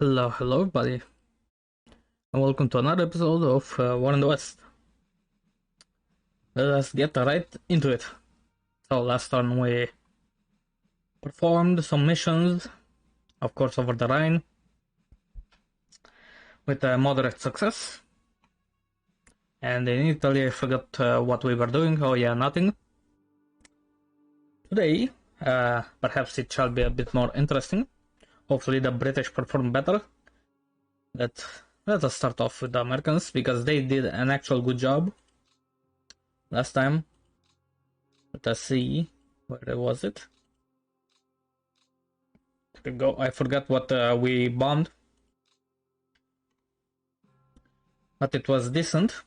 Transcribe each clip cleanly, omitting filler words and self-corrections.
Hello everybody, and welcome to another episode of War in the West. Let us get right into it. So last turn we performed some missions, of course over the Rhine, with moderate success. And in Italy I forgot what we were doing, oh yeah, nothing. Today, perhaps it shall be a bit more interesting. Hopefully the British perform better. Let us start off with the Americans, because they did an actual good job last time. Let us see, where was it? There we go. I forgot what we bombed, but it was decent.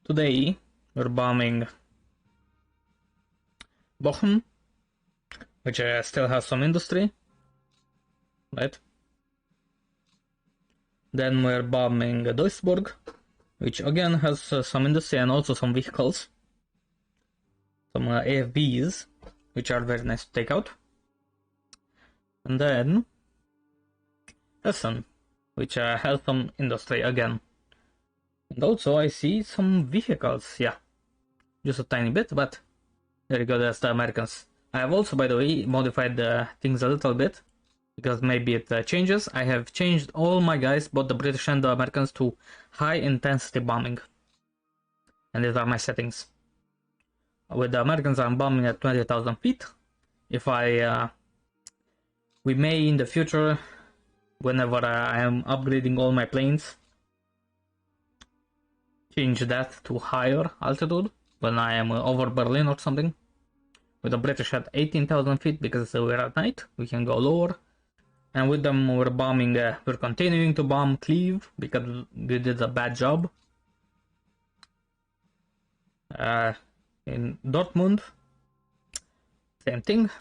Today we're bombing Bochum, which still has some industry, right? Then we're bombing Duisburg, which again has some industry and also some vehicles. Some AFBs, which are very nice to take out. And then Essen, which has some industry again. And also I see some vehicles, yeah. Just a tiny bit, but there you go, that's the Americans. I have also, by the way, modified things a little bit, because maybe it changes. I have changed all my guys, both the British and the Americans, to high intensity bombing. And these are my settings. With the Americans I'm bombing at 20,000 feet. If we may in the future, whenever I am upgrading all my planes, change that to higher altitude when I am over Berlin or something. With the British at 18,000 feet, because we're at night, we can go lower. And with them we're bombing, we're continuing to bomb Kyiv, because we did a bad job. In Dortmund, same thing.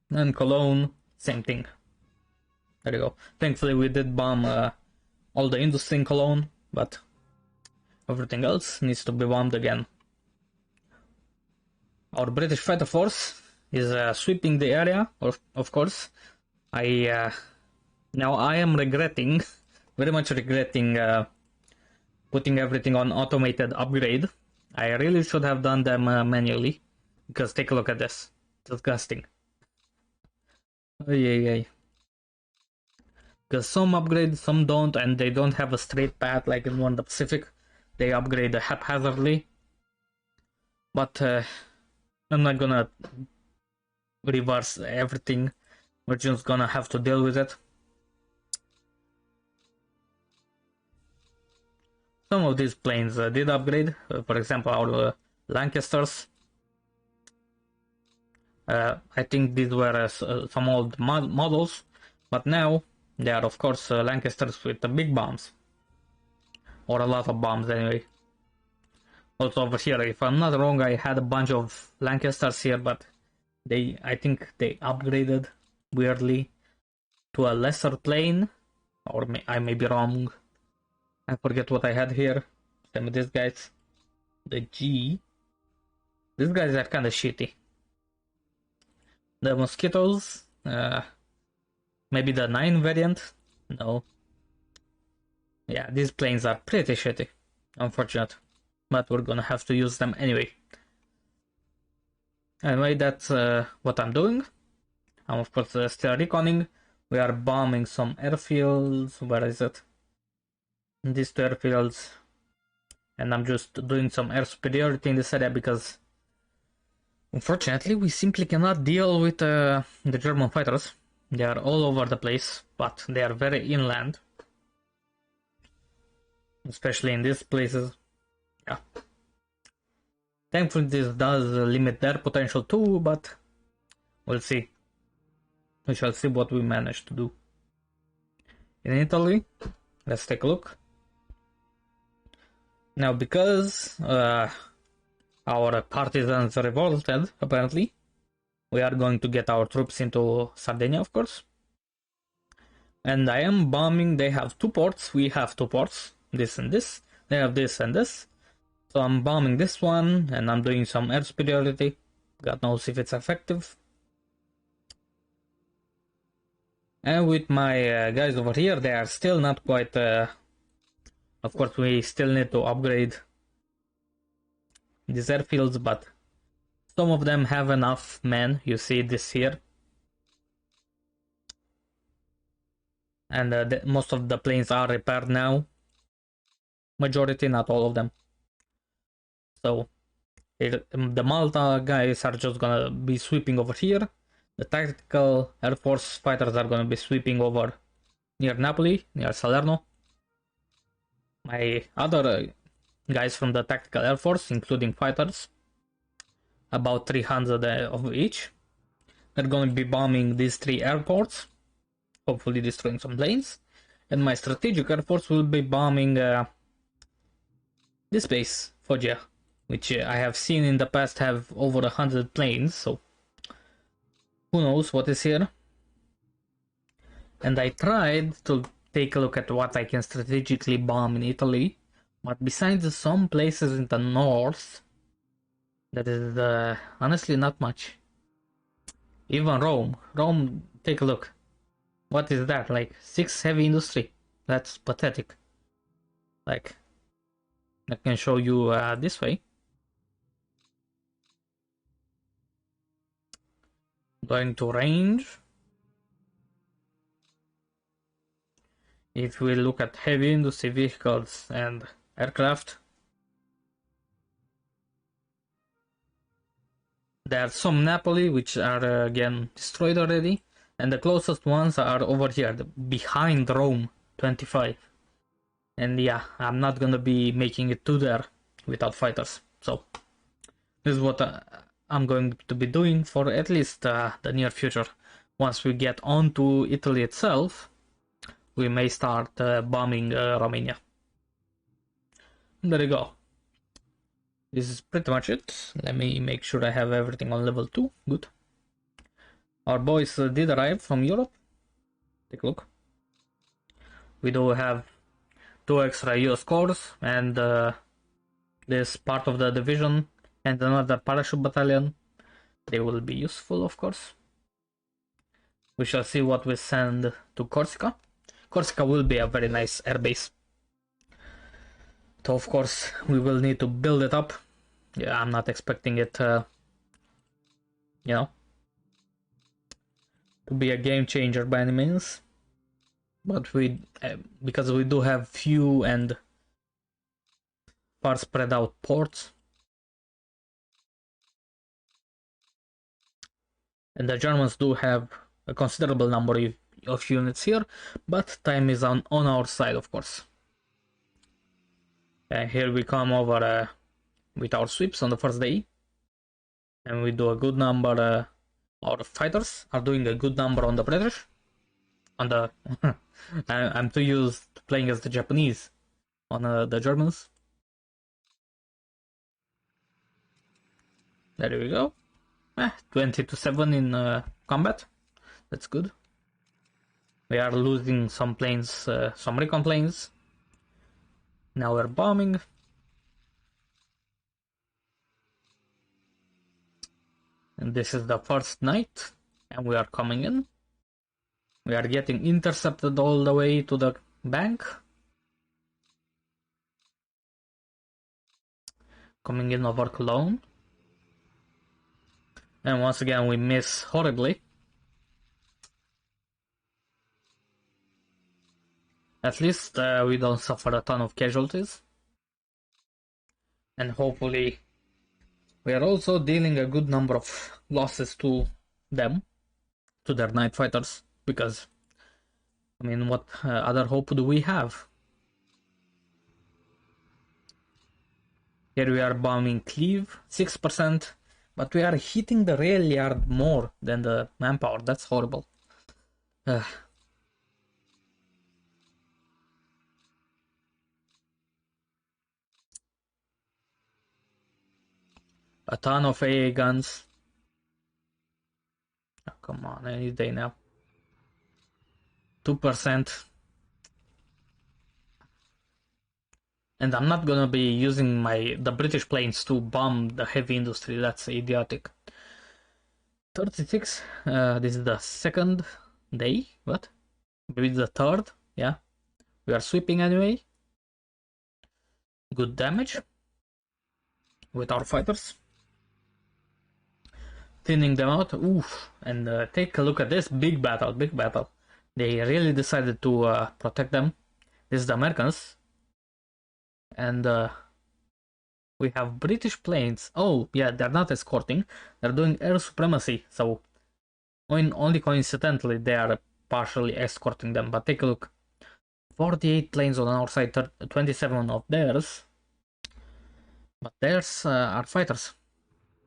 And Cologne, same thing. There you go. Thankfully we did bomb all the industry in Cologne, but everything else needs to be bombed again. Our British fighter force is sweeping the area, of course. Now I am regretting, very much regretting, putting everything on automated upgrade. I really should have done them manually, because take a look at this. Disgusting. Because some upgrade, some don't, and they don't have a straight path like in War in the Pacific. They upgrade haphazardly. But I'm not gonna reverse everything. We're just gonna have to deal with it. Some of these planes did upgrade. For example, our Lancasters. I think these were some old models, but now they are of course Lancasters with the big bombs, or a lot of bombs anyway. Also over here, if I'm not wrong, I had a bunch of Lancasters here, but I think they upgraded weirdly to a lesser plane, or I may be wrong. I forget what I had here. Same with these guys. The G. These guys are kind of shitty. The Mosquitoes, maybe the 9 variant? No. Yeah, these planes are pretty shitty. Unfortunate. But we're gonna have to use them anyway. Anyway, that's what I'm doing. I'm of course still reconning. We are bombing some airfields. Where is it? These two airfields. And I'm just doing some air superiority in this area, because unfortunately, we simply cannot deal with the German fighters. They are all over the place, but they are very inland. Especially in these places. Yeah. Thankfully, this does limit their potential too, but we'll see. We shall see what we manage to do. In Italy, let's take a look. Now, because our partisans revolted, apparently, we are going to get our troops into Sardinia, of course. And I am bombing. They have 2 ports. We have 2 ports. This and this. They have this and this. So I'm bombing this one, and I'm doing some air superiority. God knows if it's effective. And with my guys over here, they are still not quite... of course, we still need to upgrade these airfields, but some of them have enough men. You see this here. And most of the planes are repaired now. Majority, not all of them. So the Malta guys are just gonna be sweeping over here. The tactical Air Force fighters are gonna be sweeping over near Napoli, near Salerno. My other guys from the tactical Air Force, including fighters, about 300 of each, they're gonna be bombing these 3 airports, hopefully destroying some planes. And my strategic Air Force will be bombing this base, Foggia, which I have seen in the past have over 100 planes, so who knows what is here. And I tried to take a look at what I can strategically bomb in Italy, but besides some places in the north, that is honestly not much. Even Rome, take a look. What is that, like 6 heavy industry? That's pathetic. Like, I can show you this way. Going to range. If we look at heavy industry vehicles and aircraft, there are some Napoli which are again destroyed already, and the closest ones are over here, behind Rome 25. And yeah, I'm not gonna be making it to there without fighters. So this is what I'm going to be doing for at least the near future. Once we get onto Italy itself, we may start bombing Romania. There you go. This is pretty much it. Let me make sure I have everything on level 2. Good. Our boys did arrive from Europe. Take a look. We do have 2 extra US corps and this part of the division and another parachute battalion. They will be useful, of course. We shall see what we send to Corsica. Corsica will be a very nice airbase. So of course we will need to build it up. Yeah, I'm not expecting it, to be a game changer by any means. But because we do have few and far spread out ports, and the Germans do have a considerable number of units here, but time is on our side, of course. Here we come over with our sweeps on the first day, and we do a good number. Our fighters are doing a good number on the British. On the I'm too used to playing as the Japanese on the Germans. There we go. 20-7 in combat. That's good. We are losing some planes, some recon planes. Now we're bombing. And this is the first night, and we are coming in. We are getting intercepted all the way to the bank. Coming in over Cologne. And once again we miss horribly. At least we don't suffer a ton of casualties. And hopefully we are also dealing a good number of losses to them, to their night fighters, because I mean, what other hope do we have? Here we are bombing Cleve, 6%, but we are hitting the rail yard more than the manpower. That's horrible. A ton of AA guns. Oh, come on, any day now. 2%. And I'm not gonna be using the British planes to bomb the heavy industry. That's idiotic. 36. This is the second day? What? Maybe the third? Yeah. We are sweeping anyway. Good damage with our fighters. Thinning them out. Oof. And take a look at this. Big battle. Big battle. They really decided to protect them. This is the Americans. And we have British planes. Oh, yeah, they're not escorting. They're doing air supremacy. So, only coincidentally, they are partially escorting them. But take a look. 48 planes on our side, 27 of theirs. But theirs are fighters.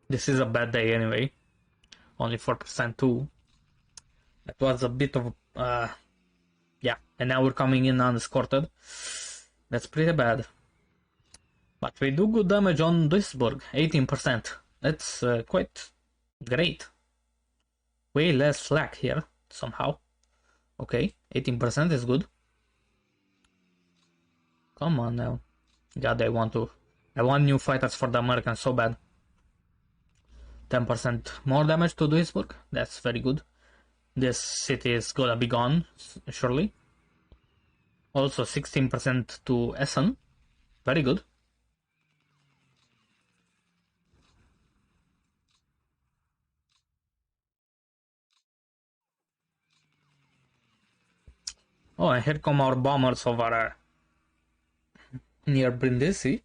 This is a bad day anyway. Only 4% too. That was a bit of... yeah, and now we're coming in unescorted. That's pretty bad. But we do good damage on Duisburg, 18%. That's quite great. Way less slack here, somehow. Okay, 18% is good. Come on now. God, I want new fighters for the Americans so bad. 10% more damage to Duisburg. That's very good. This city is gonna be gone, surely. Also 16% to Essen. Very good. Oh, and here come our bombers over near Brindisi.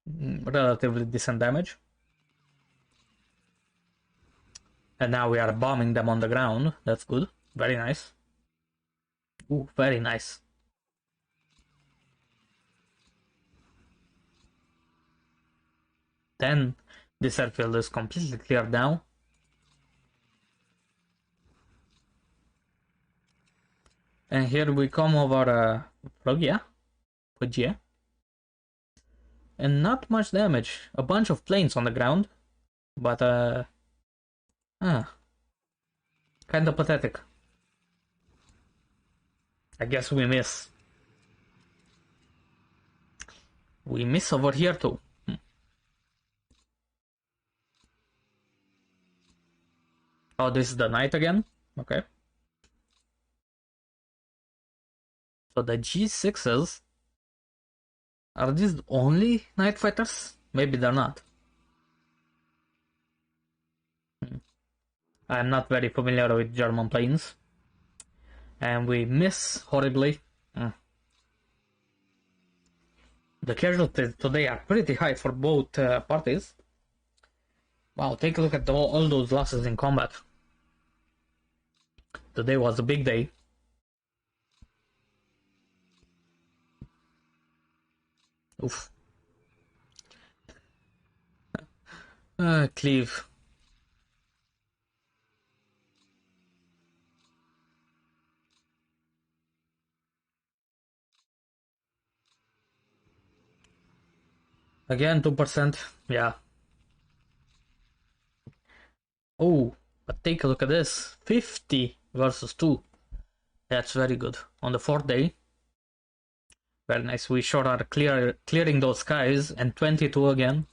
Relatively decent damage. And now we are bombing them on the ground. That's good. Very nice. Ooh, very nice. Then this airfield is completely cleared now. And here we come over Foggia. And not much damage. A bunch of planes on the ground. But kinda pathetic. I guess we miss. We miss over here too. Oh, this is the night again? Okay. So the G6s, are these only night fighters? Maybe they're not. I'm not very familiar with German planes. And we miss horribly. The casualties today are pretty high for both parties. Wow, take a look at all those losses in combat. Today was a big day. Oof. Cleave. Again, 2%. Yeah. Oh, but take a look at this. 50 versus 2. That's very good. On the 4th day. Very nice. We sure are clearing those skies. And 22 again.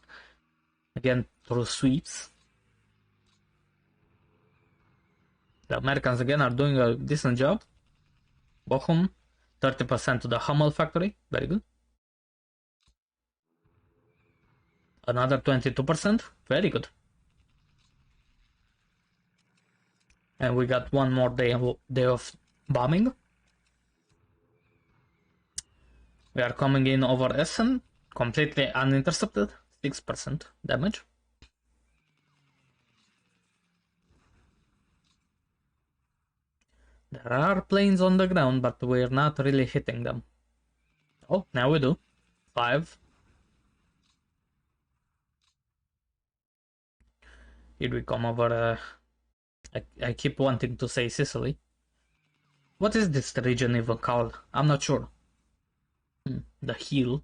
Again, through sweeps. The Americans again are doing a decent job. Bochum, 30% to the Hummel factory. Very good. Another 22%. Very good. And we got one more day of bombing. We are coming in over Essen, completely unintercepted, 6% damage. There are planes on the ground, but we're not really hitting them. Oh, now we do. 5. Here we come over... I keep wanting to say Sicily. What is this region even called? I'm not sure. The hill.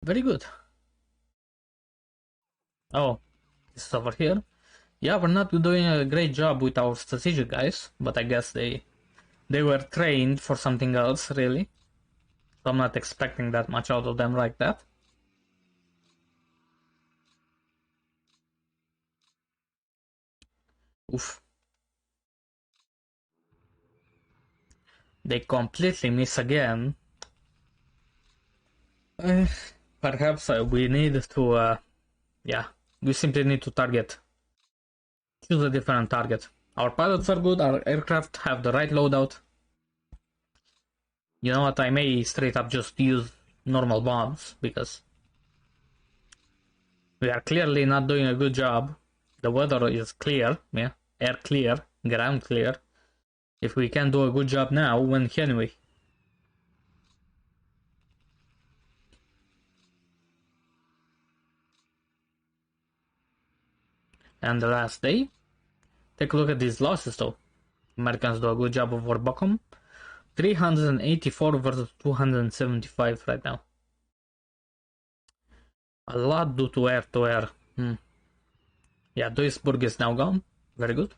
Very good. Oh, this is over here. Yeah, we're not doing a great job with our strategic guys, but I guess they were trained for something else, really. So I'm not expecting that much out of them like that. Oof. They completely miss again. Perhaps we need to, yeah, we simply need to target. Choose a different target. Our pilots are good, our aircraft have the right loadout. You know what, I may straight up just use normal bombs, because we are clearly not doing a good job. The weather is clear, yeah, air clear, ground clear. If we can do a good job now, when can we? And the last day, take a look at these losses though. Americans do a good job over Buckham. 384 versus 275 right now. A lot due to air to air. Yeah, Duisburg is now gone. Very good.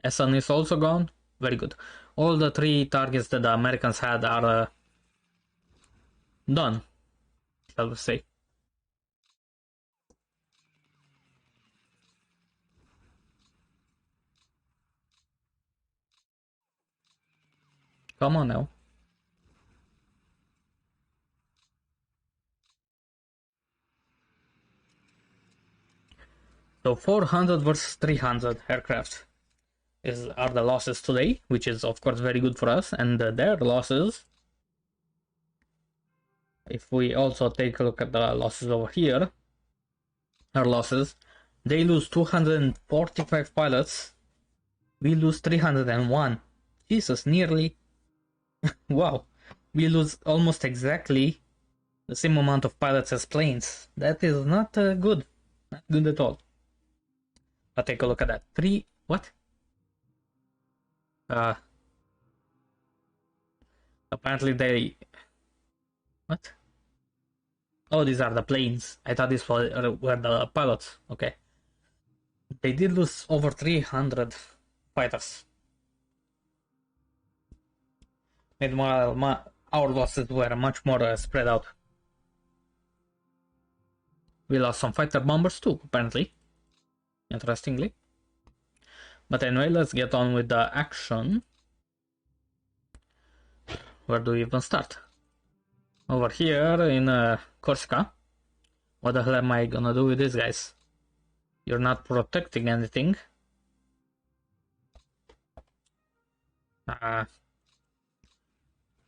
Essen is also gone. Very good. All the 3 targets that the Americans had are done, shall we say. Come on now. So 400 versus 300 aircraft are the losses today, which is of course very good for us, and their losses, if we also take a look at the losses over here, our losses, they lose 245 pilots, we lose 301. Jesus, nearly, wow, we lose almost exactly the same amount of pilots as planes. That is not good, not good at all. But take a look at that. What? Uh, Apparently they, what? Oh, these are the planes. I thought these were the pilots. Okay. They did lose over 300 fighters. Meanwhile, our losses were much more spread out. We lost some fighter bombers too, apparently. Interestingly. But anyway, let's get on with the action. Where do we even start? Over here in Corsica. What the hell am I gonna do with these guys? You're not protecting anything.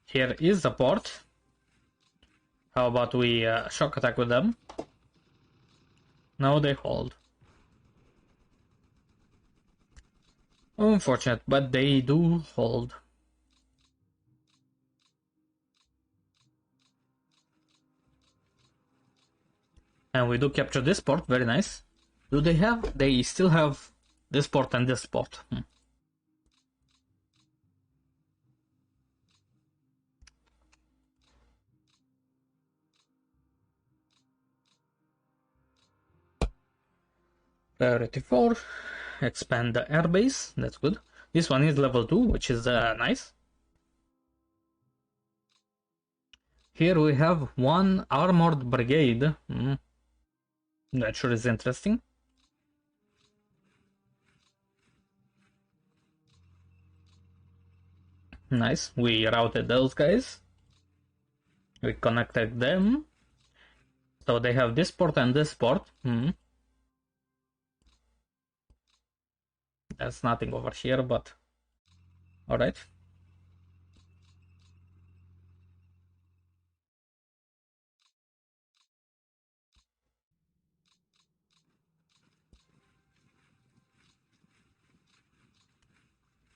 Here is the port. How about we shock attack with them? No, they hold. Unfortunate, but they do hold. And we do capture this port, very nice. Do they have? They still have this port and this port. Priority 4. Expand the airbase, that's good. This one is level 2, which is nice. Here we have one armored brigade. That sure is interesting. Nice, we routed those guys. We connected them. So they have this port and this port. There's nothing over here, but alright.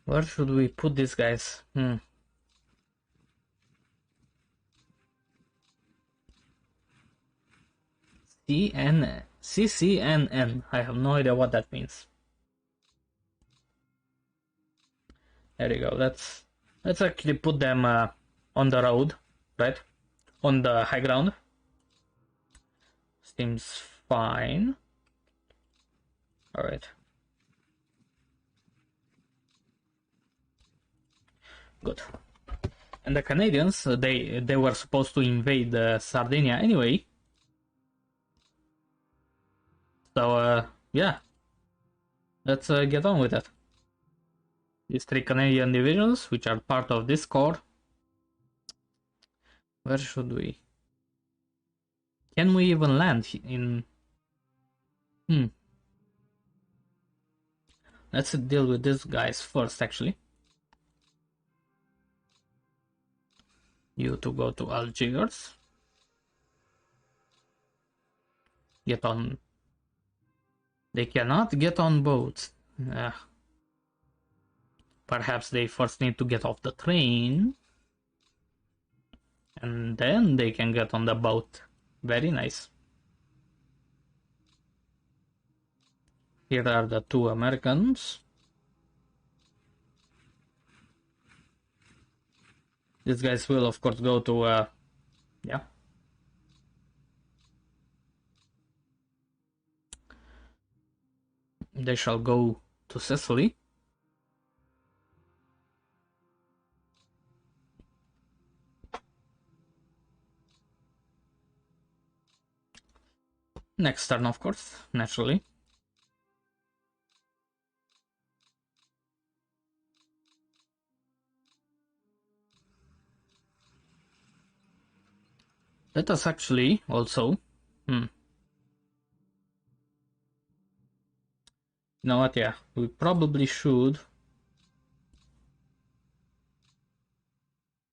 Where should we put these guys? CCNN. I have no idea what that means. There you go. Let's actually put them on the road, right? On the high ground. Seems fine. Alright. Good. And the Canadians, they were supposed to invade Sardinia anyway. So yeah, let's get on with it. These 3 Canadian divisions, which are part of this corps. Where should we? Can we even land in? Let's deal with these guys first, actually. You to go to Algiers. Get on. They cannot get on boats. Perhaps they first need to get off the train. And then they can get on the boat. Very nice. Here are the 2 Americans. These guys will, of course, go to, yeah. They shall go to Sicily. Next turn, of course, naturally. Let us actually also... You know what, yeah, we probably should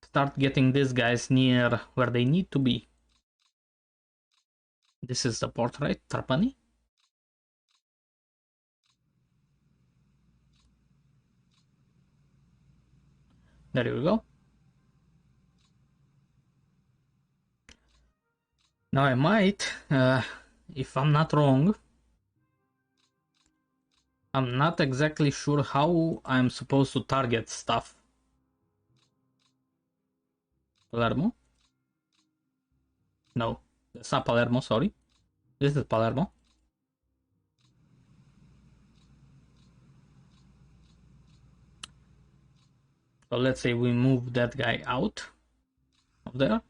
start getting these guys near where they need to be. This is the port, right? Trapani? There you go. Now I might, if I'm not wrong, I'm not exactly sure how I'm supposed to target stuff. Palermo? No, it's not Palermo, sorry. This is Palermo. So let's say we move that guy out of there,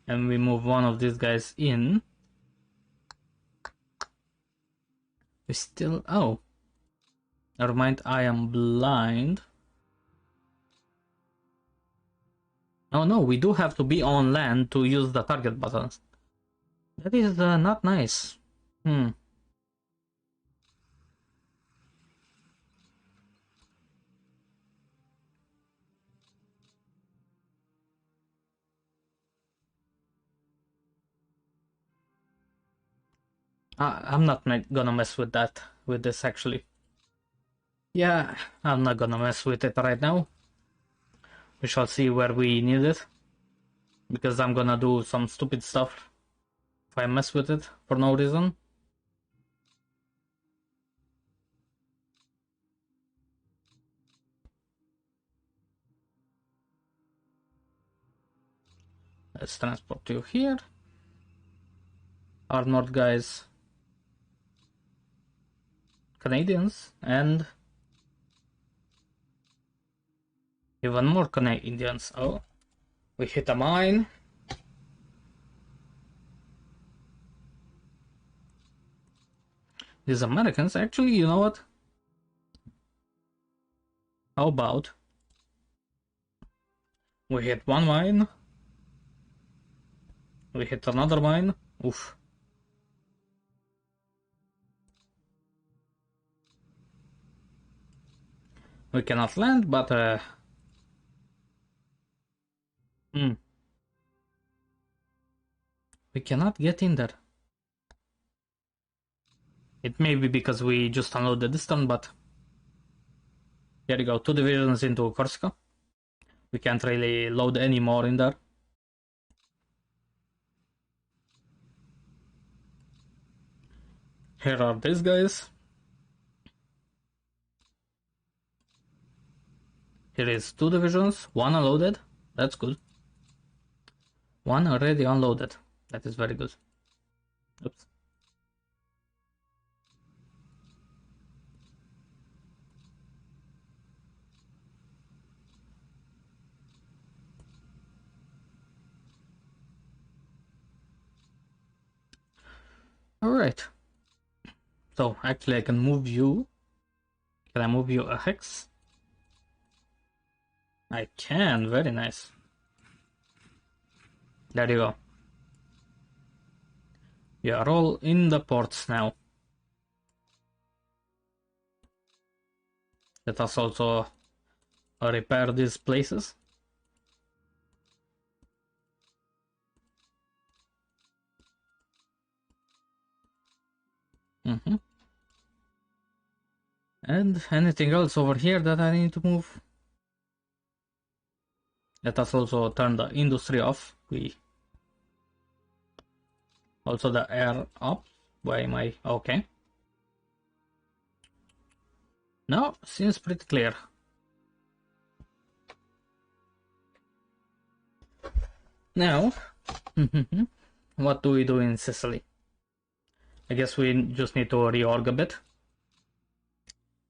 and we move one of these guys in. We still... Oh. Never mind, I am blind. Oh no, we do have to be on land to use the target buttons. That is not nice. I'm not gonna mess with that, with this actually. Yeah, I'm not gonna mess with it right now. We shall see where we need it. Because I'm gonna do some stupid stuff if I mess with it for no reason. Let's transport you here. Our North guys, Canadians, and even more Canadians. Oh, we hit a mine. These Americans, actually, you know what? How about we hit one mine, we hit another mine. Oof. We cannot land, but we cannot get in there. It may be because we just unloaded this turn, but there you go, 2 divisions into Corsica. We can't really load any more in there. Here are these guys. Here is 2 divisions, 1 unloaded. That's good. 1 already unloaded. That is very good. Oops. Alright. So actually I can move you. Can I move you a hex? I can, very nice. There you go. You are all in the ports now. Let us also repair these places. And anything else over here that I need to move? Let us also turn the industry off. We also the air up. Why am I okay? Now seems pretty clear. Now, what do we do in Sicily? I guess we just need to reorg a bit.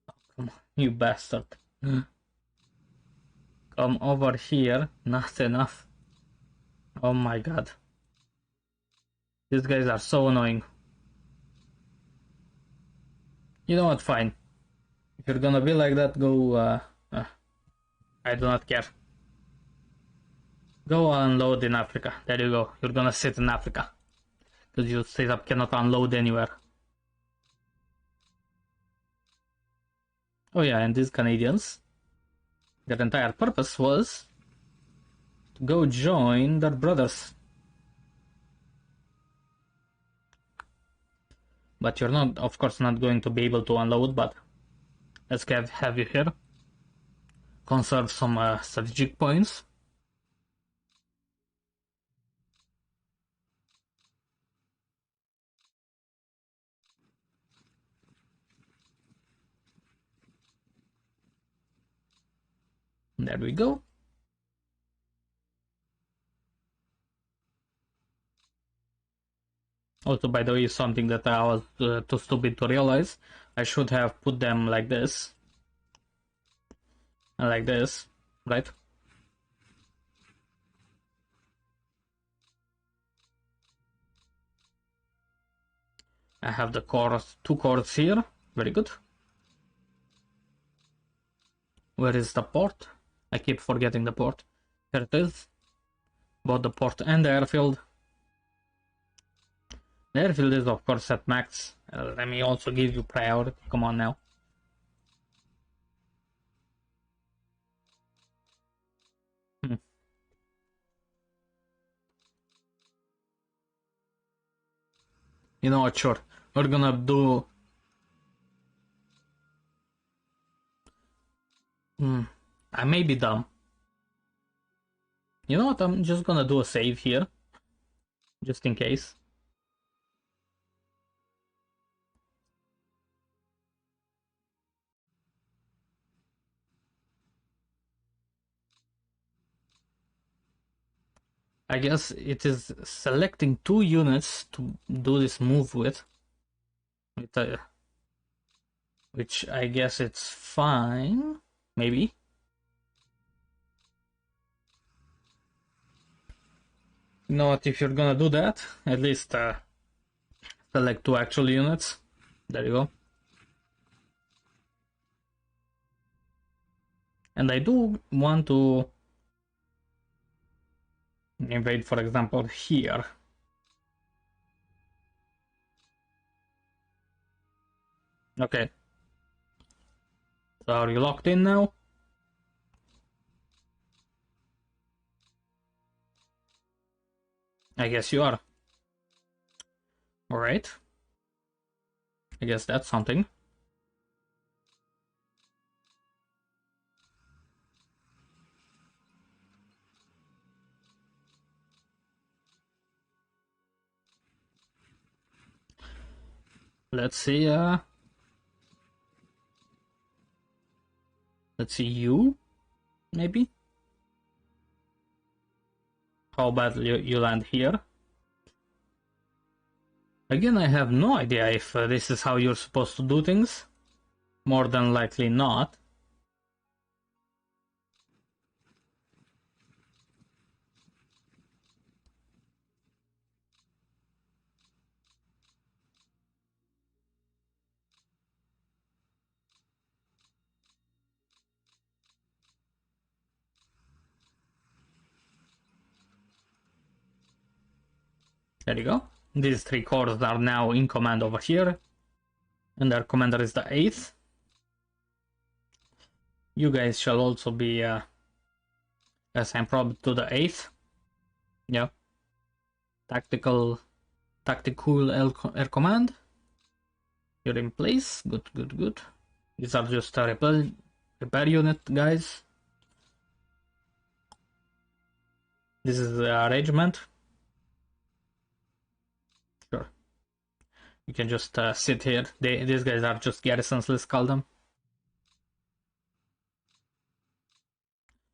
Oh, come on, you bastard. Come over here. Not enough. Oh my god. These guys are so annoying. You know what, fine. If you're gonna be like that, go, I do not care. Go unload in Africa. There you go. You're gonna sit in Africa. Because your setup cannot unload anywhere. Oh yeah, and these Canadians, their entire purpose was to go join their brothers. But you're not, of course, not going to be able to unload, but let's have you here. Conserve some strategic points. There we go. Also, by the way, something that I was too stupid to realize. I should have put them like this. And like this, right? I have the cores, two cores here. Very good. Where is the port? I keep forgetting the port. Here it is. Both the port and the airfield. The airfield is of course at max. Let me also give you priority. Come on now. You know what, sure. We're gonna do... I may be dumb. You know what, I'm just gonna do a save here. Just in case. I guess it is selecting two units to do this move with. Which I guess it's fine. Maybe. You know what, if you're gonna do that, at least select two actual units. There you go. And I do want to invade, for example, here. Okay. So are you locked in now? I guess you are. Alright. I guess that's something. Let's see, let's see you, maybe? How about you land here? Again, I have no idea if this is how you're supposed to do things. More than likely not. There you go. These 3 corps are now in command over here. And their commander is the 8th. You guys shall also be assigned probably to the 8th. Yeah. Tactical air command. You're in place. Good, good, good. These are just a repair unit, guys. This is a regiment. Sure. You can just sit here. These guys are just garrisons, let's call them.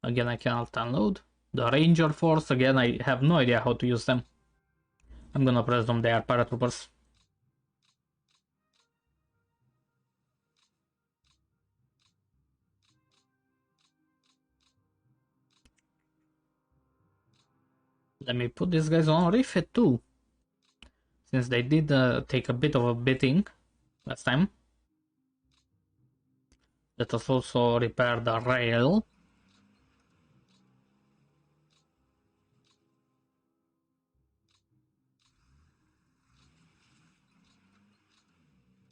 Again, I cannot unload. The Ranger Force, again, I have no idea how to use them. I'm gonna press them, they are paratroopers. Let me put these guys on refit too. Since they did take a bit of a beating last time. Let us also repair the rail.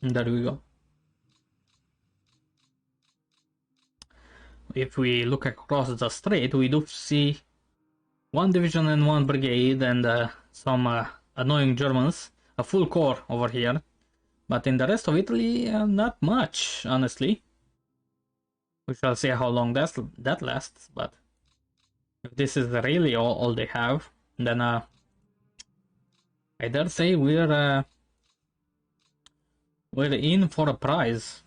And there we go. If we look across the strait, we do see 1 division and 1 brigade and some annoying Germans, a full corps over here. But in the rest of Italy, not much, honestly. We shall see how long that lasts, but if this is really all they have, then I dare say we're in for a prize.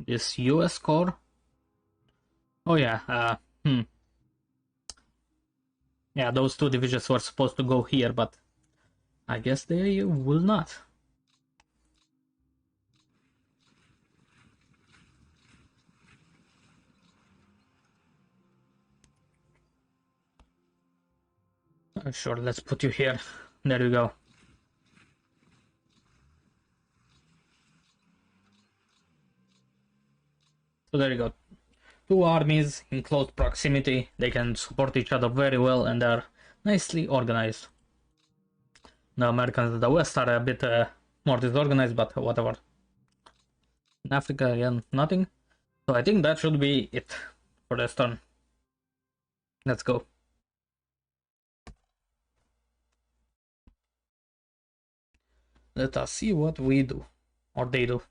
This US Corps. Oh yeah, yeah, those 2 divisions were supposed to go here, but I guess they will not. Sure, let's put you here. There we go. So there you go. 2 armies in close proximity. They can support each other very well and are nicely organized. The Americans in the West are a bit more disorganized, but whatever. In Africa, again, nothing. So I think that should be it for this turn. Let's go. Let us see what we do, or they do.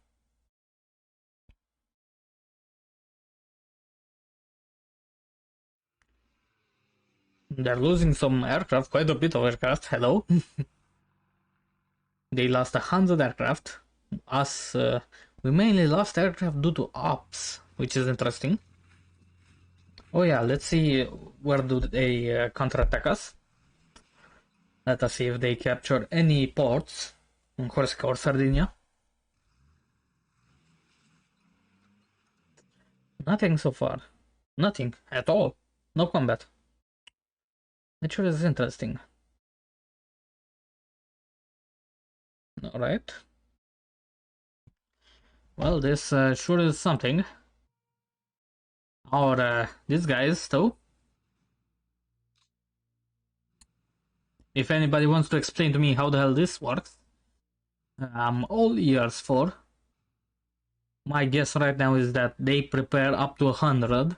They're losing some aircraft, quite a bit of aircraft. Hello. They lost 100 aircraft. Us, we mainly lost aircraft due to ops, which is interesting. Oh yeah, let's see where do they counterattack us. Let us see if they capture any ports on Corsica or Sardinia. Nothing so far. Nothing at all. No combat. It sure is interesting. Alright. Well, this sure is something. Or these guys, though. If anybody wants to explain to me how the hell this works, I'm all ears for. My guess right now is that they prepare up to 100.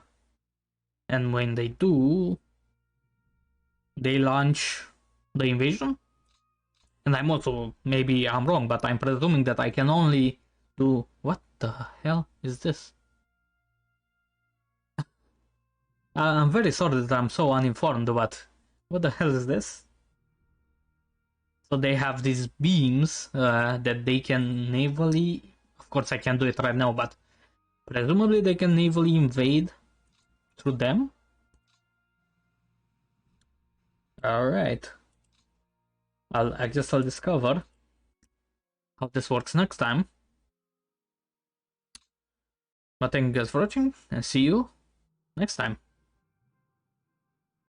And when they do, they launch the invasion. And I'm also, maybe I'm wrong, but I'm presuming that I can only do... What the hell is this? I'm very sorry that I'm so uninformed, but what the hell is this? So they have these beams that they can navally... Of course I can't do it right now, but presumably they can navally invade through them. Alright. I guess I'll discover how this works next time. But thank you guys for watching, and see you next time.